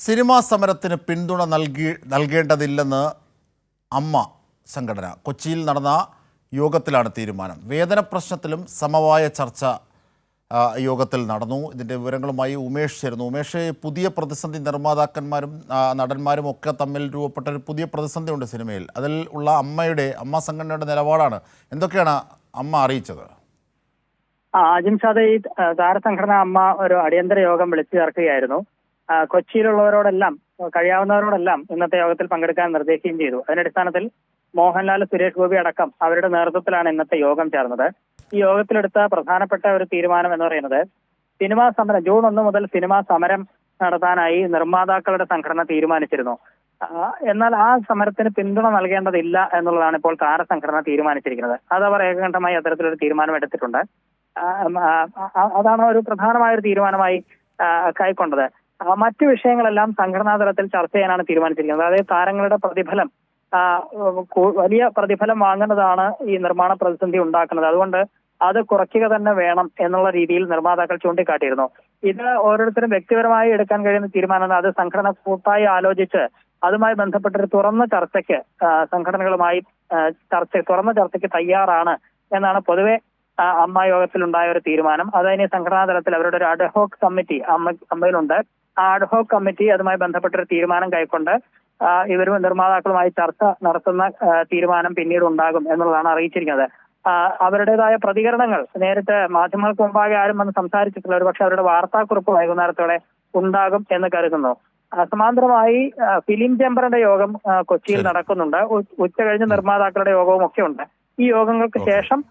Cinema സമരത്തിന് പിന്തുണ നൽകേണ്ടതില്ലെന്ന് അമ്മ സംഘടന കൊച്ചിയിൽ നടന്ന യോഗത്തിലാണ് തീരുമാനം. വേതന പ്രശ്നത്തിലും സമവായ ചർച്ച യോഗത്തിൽ നടന്നു. ഇതിൻ്റെ വിവരങ്ങളുമായി ഉമേഷ് ചേരുന്നു. ഉമേഷ്, പുതിയ പ്രതിസന്ധി നിർമ്മാതാക്കന്മാരും നടന്മാരും ഒക്കെ തമ്മിൽ രൂപപ്പെട്ട ഒരു പുതിയ പ്രതിസന്ധി ഉണ്ട് സിനിമയിൽ. അതിൽ ഉള്ള അമ്മ സംഘടനയുടെ നിലപാടാണ്. എന്തൊക്കെയാണ് അമ്മ അറിയിച്ചത്? അജിംഷാദ്, ഈ താരസംഘടന അമ്മ ഒരു അടിയന്തര യോഗം വിളിച്ചു ചേർക്കുകയായിരുന്നു. കൊച്ചിയിലുള്ളവരോടെല്ലാം, കഴിയാവുന്നവരോടെല്ലാം ഇന്നത്തെ യോഗത്തിൽ പങ്കെടുക്കാൻ നിർദ്ദേശിക്കുകയും ചെയ്തു. അതിനടിസ്ഥാനത്തിൽ മോഹൻലാൽ, സുരേഷ് ഗോപി അടക്കം അവരുടെ നേതൃത്വത്തിലാണ് ഇന്നത്തെ യോഗം ചേർന്നത്. ഈ യോഗത്തിലെടുത്ത പ്രധാനപ്പെട്ട ഒരു തീരുമാനം എന്ന് പറയുന്നത്, സിനിമാ സമരം ജൂൺ 1 മുതൽ സിനിമാ സമരം നടത്താനായി നിർമ്മാതാക്കളുടെ സംഘടന തീരുമാനിച്ചിരുന്നു. എന്നാൽ ആ സമരത്തിന് പിന്തുണ നൽകേണ്ടതില്ല എന്നുള്ളതാണ് ഇപ്പോൾ താരസംഘടന തീരുമാനിച്ചിരിക്കുന്നത്. അത് അവർ ഏകകണ്ഠമായി അത്തരത്തിലൊരു തീരുമാനം എടുത്തിട്ടുണ്ട്. അതാണ് ഒരു പ്രധാനമായ ഒരു തീരുമാനമായി കൈക്കൊണ്ടത്. മറ്റു വിഷയങ്ങളെല്ലാം സംഘടനാ തലത്തിൽ ചർച്ച ചെയ്യാനാണ് തീരുമാനിച്ചിരിക്കുന്നത്. അതായത് താരങ്ങളുടെ പ്രതിഫലം, വലിയ പ്രതിഫലം വാങ്ങുന്നതാണ് ഈ നിർമ്മാണ പ്രതിസന്ധി ഉണ്ടാക്കുന്നത്. അതുകൊണ്ട് അത് കുറയ്ക്കുക തന്നെ വേണം എന്നുള്ള രീതിയിൽ നിർമ്മാതാക്കൾ ചൂണ്ടിക്കാട്ടിയിരുന്നു. ഇത് ഓരോരുത്തരും വ്യക്തിപരമായി എടുക്കാൻ കഴിയുന്ന തീരുമാനം. അത് സംഘടന കൂട്ടായി ആലോചിച്ച് അതുമായി ബന്ധപ്പെട്ടൊരു തുറന്ന ചർച്ചയ്ക്ക് സംഘടനകളുമായി തുറന്ന ചർച്ചയ്ക്ക് തയ്യാറാണ് എന്നാണ് പൊതുവെ അമ്മ യോഗത്തിലുണ്ടായ ഒരു തീരുമാനം. അതിന് സംഘടനാ തലത്തിൽ അവരുടെ ഒരു അഡ്ഹോക് കമ്മിറ്റി അമ്മയിലുണ്ട്. ആ അഡ്ഹോക് കമ്മിറ്റി അതുമായി ബന്ധപ്പെട്ടൊരു തീരുമാനം കൈക്കൊണ്ട് ഇവരും നിർമ്മാതാക്കളുമായി ചർച്ച നടത്തുന്ന തീരുമാനം പിന്നീട് ഉണ്ടാകും എന്നുള്ളതാണ് അറിയിച്ചിരിക്കുന്നത്. അവരുടേതായ പ്രതികരണങ്ങൾ നേരിട്ട് മാധ്യമങ്ങൾക്ക് മുമ്പാകെ ആരും വന്ന് സംസാരിച്ചിട്ടില്ല. ഒരു പക്ഷെ അവരുടെ വാർത്താക്കുറിപ്പ് വൈകുന്നേരത്തോടെ ഉണ്ടാകും എന്ന് കരുതുന്നു. സമാന്തരമായി ഫിലിം ചേംബറിന്റെ യോഗം കൊച്ചിയിൽ നടക്കുന്നുണ്ട്. ഉച്ച കഴിഞ്ഞ് നിർമ്മാതാക്കളുടെ യോഗവും ഒക്കെ ഉണ്ട്. ഈ യോഗങ്ങൾക്ക് ശേഷം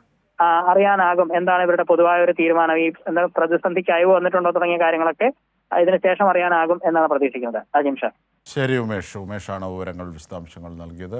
അറിയാനാകും എന്താണ് ഇവരുടെ പൊതുവായ ഒരു തീരുമാനം. ഈ പ്രതിസന്ധിക്ക് അയവ് വന്നിട്ടുണ്ടോ തുടങ്ങിയ കാര്യങ്ങളൊക്കെ ഇതിനുശേഷം അറിയാനാകും എന്നാണ് പ്രതീക്ഷിക്കുന്നത്. അജിംഷ. ശരി ഉമേഷാണ് വിവരങ്ങൾ, വിശദാംശങ്ങൾ നൽകിയത്.